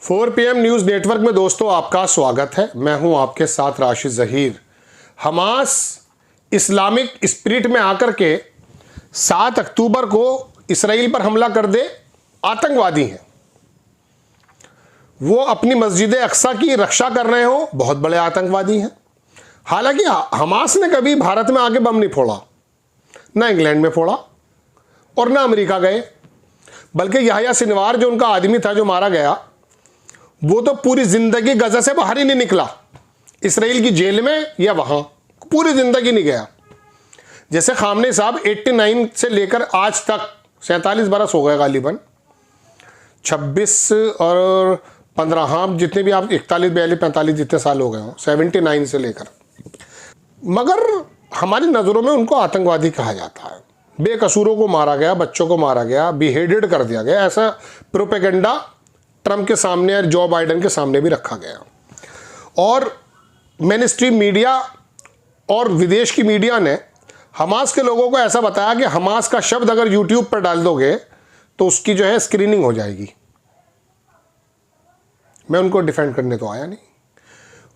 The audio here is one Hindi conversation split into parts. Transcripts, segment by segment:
4 PM न्यूज़ नेटवर्क में दोस्तों आपका स्वागत है। मैं हूं आपके साथ Rashid Zaheer. Hamas Islamic spirit में आकर के 7 अक्टूबर को इसराइल पर हमला कर दे आतंकवादी हैं। वो अपनी मस्जिद अक्सा की रक्षा कर रहे हो, बहुत बड़े आतंकवादी हैं। हालांकि हमास ने कभी भारत में आके बम नहीं फोड़ा, ना इंग्लैंड में फोड़ा और ना अमेरिका गए, बल्कि याह्या सिनवार जो उनका आदमी था जो मारा गया, वो तो पूरी जिंदगी गजा से बाहर ही नहीं निकला। इसराइल की जेल में या वहां पूरी जिंदगी नहीं गया। जैसे खामने साहब 89 से लेकर आज तक 47 बरस हो गए गालिबन, 26 और 15, हाँ जितने भी आप 41, 42, 45 जितने साल हो गए हों, 79 से लेकर, मगर हमारी नज़रों में उनको आतंकवादी कहा जाता है। बेकसूरों को मारा गया, बच्चों को मारा गया, बिहेडेड कर दिया गया, ऐसा प्रोपेगेंडा ट्रंप के सामने और जो बाइडेन के सामने भी रखा गया। और मेनस्ट्रीम मीडिया और विदेश की मीडिया ने हमास के लोगों को ऐसा बताया कि हमास का शब्द अगर यूट्यूब पर डाल दोगे तो उसकी जो है स्क्रीनिंग हो जाएगी। मैं उनको डिफेंड करने तो आया नहीं।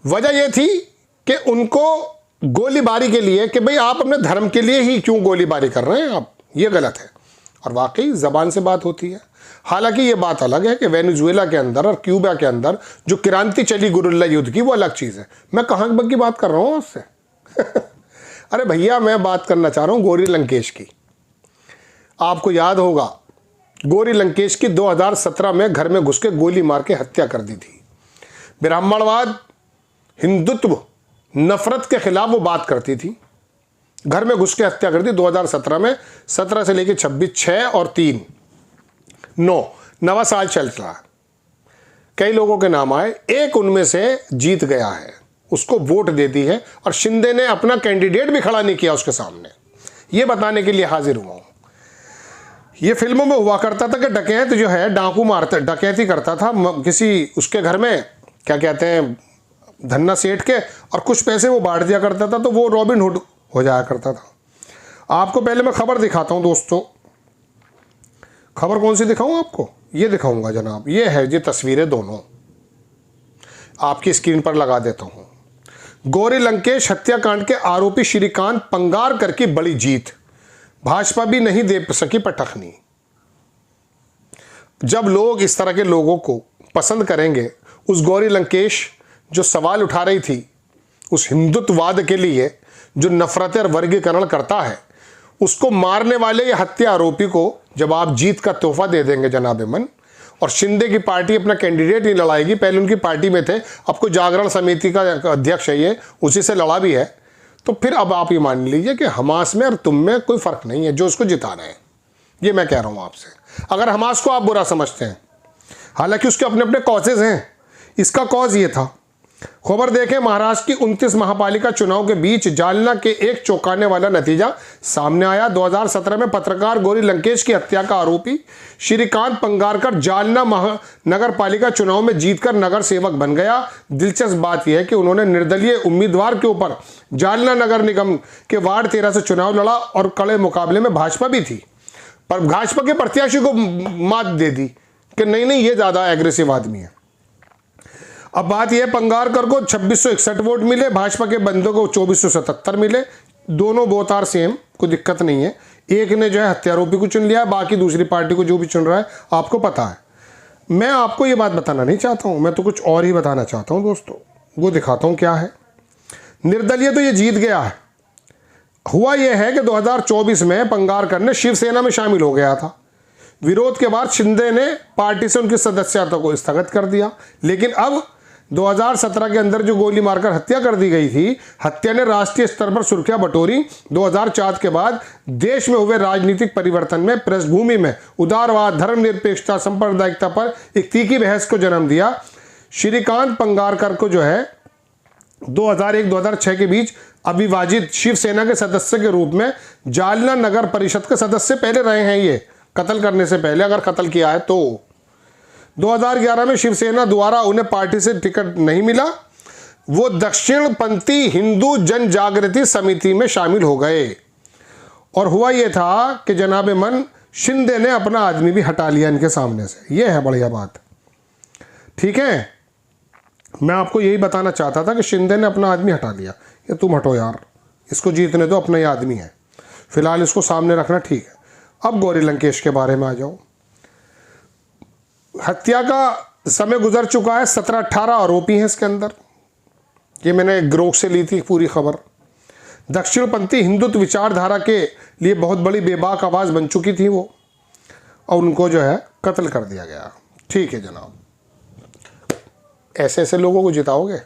वजह यह थी कि उनको गोलीबारी के लिए कि भाई आप अपने धर्म के लिए ही क्यों गोलीबारी कर रहे हैं आप, ये गलत है। और वाकई ज़बान से बात होती है। हालांकि ये बात अलग है कि वेनेजुएला के अंदर और क्यूबा के अंदर जो क्रांति चली गुरिल्ला युद्ध की, वो अलग चीज़ है। मैं कहाँ की बात कर रहा हूँ उससे अरे भैया, मैं बात करना चाह रहा हूँ गौरी लंकेश की। आपको याद होगा गौरी लंकेश की 2017 में घर में घुस के गोली मार के हत्या कर दी थी। ब्राह्मणवाद, हिंदुत्व, नफरत के खिलाफ वो बात करती थी, घर में घुस के हत्या कर दी 2017 में। 17 से लेकर 26, 6 और 3, 9 साल चल रहा। कई लोगों के नाम आए, एक उनमें से जीत गया है, उसको वोट दे दी है, और शिंदे ने अपना कैंडिडेट भी खड़ा नहीं किया उसके सामने। ये बताने के लिए हाजिर हुआ हूं। ये फिल्मों में हुआ करता था कि डकैत जो है डाकू मारता, डकैती करता था किसी उसके घर में, क्या कहते हैं, धन्ना सेठ के, और कुछ पैसे वो बांट दिया करता था, तो वो रॉबिन हुड हो जाया करता था। आपको पहले मैं खबर दिखाता हूं दोस्तों। खबर कौन सी दिखाऊं आपको? ये दिखाऊंगा जनाब। ये है ये तस्वीरें दोनों आपकी स्क्रीन पर लगा देता हूं। गौरी लंकेश हत्याकांड के आरोपी श्रीकांत पंगारकर की बड़ी जीत, भाजपा भी नहीं दे सकी पटखनी। जब लोग इस तरह के लोगों को पसंद करेंगे, उस गौरी लंकेश जो सवाल उठा रही थी, उस हिंदुत्ववाद के लिए जो नफरत और वर्गीकरण करता है, उसको मारने वाले या हत्या आरोपी को जब आप जीत का तोहफा दे देंगे जनाब मन, और शिंदे की पार्टी अपना कैंडिडेट नहीं लड़ाएगी, पहले उनकी पार्टी में थे, अब कोई जागरण समिति का अध्यक्ष है, ये उसी से लड़ा भी है, तो फिर अब आप ये मान लीजिए कि हमास में और तुम में कोई फर्क नहीं है जो उसको जिताना है। ये मैं कह रहा हूँ आपसे। अगर हमास को आप बुरा समझते हैं, हालांकि उसके अपने अपने कॉजेज हैं, इसका कॉज ये था। खबर देखें, महाराष्ट्र की 29 महापालिका चुनाव के बीच जालना के एक चौंकाने वाला नतीजा सामने आया। 2017 में पत्रकार गौरी लंकेश की हत्या का आरोपी श्रीकांत पंगारकर जालना महानगर पालिका चुनाव में जीतकर नगर सेवक बन गया। दिलचस्प बात यह है कि उन्होंने निर्दलीय उम्मीदवार के ऊपर जालना नगर निगम के वार्ड 13 से चुनाव लड़ा, और कड़े मुकाबले में भाजपा भी थी, पर भाजपा के प्रत्याशी को मात दे दी कि नहीं ये ज्यादा एग्रेसिव आदमी है। अब बात यह, पंगारकर को 2661 वोट मिले, भाजपा के बंदों को 2477 मिले। दोनों बोतार सेम, कोई दिक्कत नहीं है। एक ने जो है हत्यारोपी को चुन लिया, बाकी दूसरी पार्टी को जो भी चुन रहा है आपको पता है। मैं आपको ये बात बताना नहीं चाहता हूं, मैं तो कुछ और ही बताना चाहता हूं दोस्तों। वो दिखाता हूं क्या है। निर्दलीय तो ये जीत गया है। हुआ यह है कि 2024 में पंगारकर ने शिवसेना में शामिल हो गया था। विरोध के बाद शिंदे ने पार्टी से उनकी सदस्यता को स्थगित कर दिया, लेकिन अब 2017 के अंदर जो गोली मारकर हत्या कर दी गई थी, हत्या ने राष्ट्रीय स्तर पर सुर्खियां बटोरी। 2004 के बाद देश में हुए राजनीतिक परिवर्तन में पृष्ठभूमि में उदारवाद, धर्मनिरपेक्षता, सांप्रदायिकता पर एक तीखी बहस को जन्म दिया। श्रीकांत पंगारकर को जो है 2001-2006 के बीच अविभाजित शिवसेना के सदस्य के रूप में जालना नगर परिषद के सदस्य पहले रहे हैं। ये कत्ल करने से पहले, अगर कत्ल किया है तो 2011 में शिवसेना द्वारा उन्हें पार्टी से टिकट नहीं मिला। वो दक्षिणपंथी हिंदू जन जागृति समिति में शामिल हो गए, और हुआ यह था कि जनाब मन शिंदे ने अपना आदमी भी हटा लिया इनके सामने से। यह है बढ़िया बात। ठीक है, मैं आपको यही बताना चाहता था कि शिंदे ने अपना आदमी हटा लिया, ये तुम हटो यार, इसको जीतने दो, अपना ही आदमी है, फिलहाल इसको सामने रखना ठीक है। अब गौरी लंकेश के बारे में आ जाओ। हत्या का समय गुजर चुका है, 17-18 आरोपी हैं इसके अंदर, ये मैंने ग्रोक से ली थी पूरी खबर। दक्षिणपंथी हिंदुत्व विचारधारा के लिए बहुत बड़ी बेबाक आवाज़ बन चुकी थी वो, और उनको जो है कत्ल कर दिया गया। ठीक है जनाब, ऐसे ऐसे लोगों को जिताओगे?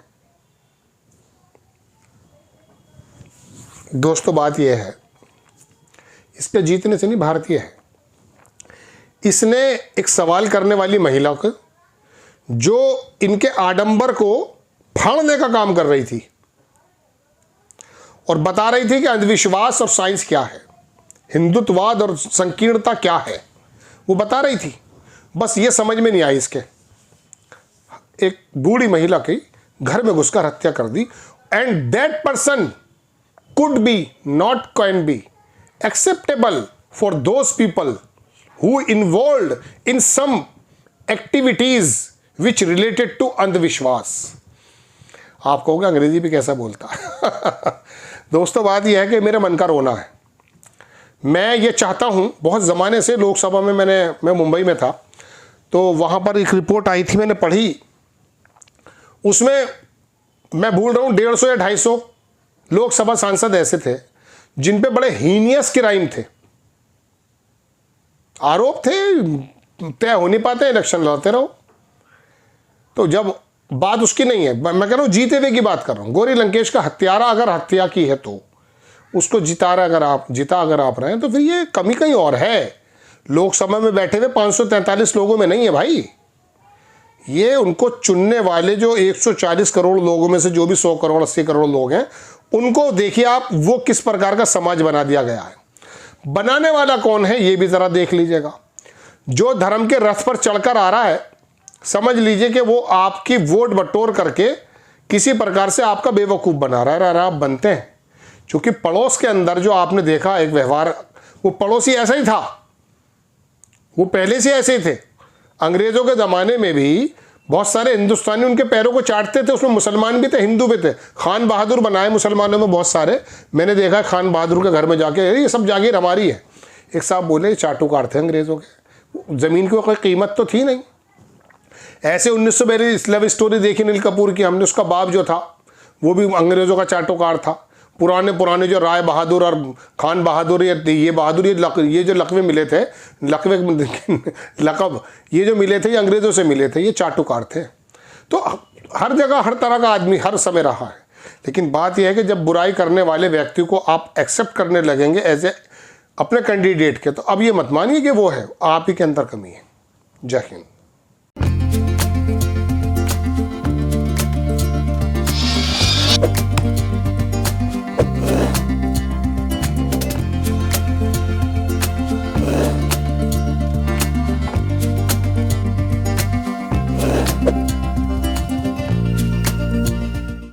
दोस्तों बात यह है, इसके जीतने से नहीं, भारतीय है। इसने एक सवाल करने वाली महिला को, जो इनके आडंबर को फाड़ने का काम कर रही थी और बता रही थी कि अंधविश्वास और साइंस क्या है, हिंदुत्ववाद और संकीर्णता क्या है, वो बता रही थी, बस ये समझ में नहीं आई इसके। एक बूढ़ी महिला की घर में घुसकर हत्या कर दी, and that person could be, not can be, acceptable for those people who involved in some activities which related to अंधविश्वास। आप कहोगे अंग्रेजी भी कैसा बोलता है। दोस्तों बात यह है कि मेरे मन का रोना है। मैं ये चाहता हूँ, बहुत ज़माने से लोकसभा में मैं मुंबई में था, तो वहाँ पर एक रिपोर्ट आई थी, मैंने पढ़ी, उसमें मैं भूल रहा हूँ 150 या 250 लोकसभा सांसद ऐसे थे जिन पे बड़े हीनियस क्राइम थे, आरोप थे, तय हो नहीं पाते, इलेक्शन लड़ते रहो। तो जब बात उसकी नहीं है, मैं कह रहा हूँ जीते हुए की बात कर रहा हूँ। गौरी लंकेश का हत्यारा अगर हत्या की है तो उसको जिता अगर आप रहे हैं, तो फिर ये कमी कहीं और है। लोकसभा में बैठे हुए 543 लोगों में नहीं है भाई, ये उनको चुनने वाले जो 140 करोड़ लोगों में से जो भी 100 करोड़ 80 करोड़ लोग हैं, उनको देखिए आप, वो किस प्रकार का समाज बना दिया गया है। बनाने वाला कौन है ये भी ज़रा देख लीजिएगा। जो धर्म के रथ पर चढ़कर आ रहा है, समझ लीजिए कि वो आपकी वोट बटोर करके किसी प्रकार से आपका बेवकूफ़ बना रहा है, और आप बनते हैं। क्योंकि पड़ोस के अंदर जो आपने देखा एक व्यवहार, वो पड़ोसी ऐसा ही था, वो पहले से ऐसे ही थे। अंग्रेज़ों के ज़माने में भी बहुत सारे हिंदुस्तानी उनके पैरों को चाटते थे, उसमें मुसलमान भी थे, हिंदू भी थे। खान बहादुर बनाए मुसलमानों में बहुत सारे, मैंने देखा खान बहादुर के घर में जाके, ये सब जागीर हमारी है। एक साहब बोले चाटुकार थे अंग्रेज़ों के, ज़मीन की कोई कीमत तो थी नहीं। ऐसे 1942 लव स्टोरी देखी अनिल कपूर की हमने, उसका बाप जो था वो भी अंग्रेज़ों का चाटुकार था। पुराने जो राय बहादुर और खान बहादुर, ये बहादुर, ये जो लकवे मिले थे, लकब ये जो मिले थे, ये अंग्रेज़ों से मिले थे, ये चाटुकार थे। तो हर जगह हर तरह का आदमी हर समय रहा है। लेकिन बात यह है कि जब बुराई करने वाले व्यक्ति को आप एक्सेप्ट करने लगेंगे एज ए अपने कैंडिडेट के, तो अब ये मत मानिए कि वो है, आप ही के अंदर कमी है। जय हिंद।